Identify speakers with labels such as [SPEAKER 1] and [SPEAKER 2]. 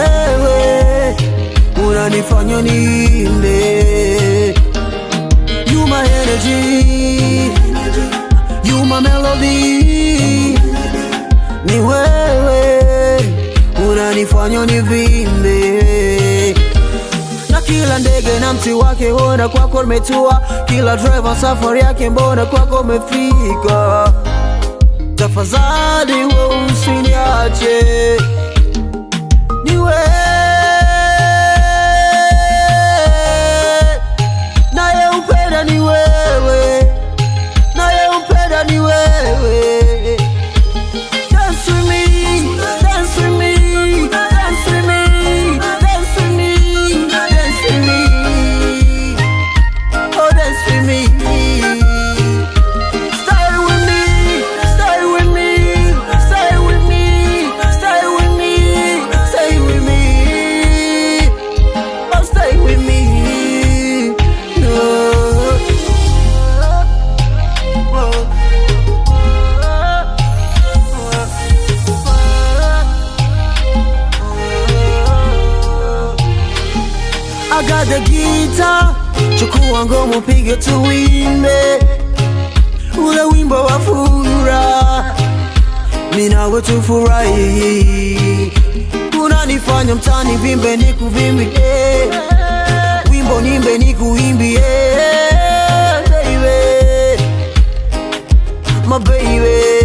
[SPEAKER 1] wewe unanifanya niimbe. You my energy, you my melody. Ni wewe unanifanya nivimbe. Na kila ndege na mti wake ona kwako umetua, kila driver safari yake mbona kwako umefika. Tafadhali wewe usiniache, ni wewe naye upenda, ni wewe naye upenda, ni wewe. Dance with me, dance with me, dance with me, dance with me, dance with me, oh dance with me. Stay with me, stay with me, stay with me, stay with me, stay with me, oh stay with me. I got the guitar, chukua ngoma upige tuimbe ule wimbo wa furaha, mimi nawe tufurahi. Unanifanya mtani vimbe nikuvimbie, wimbo nimbe nikuimbie, baby, my baby.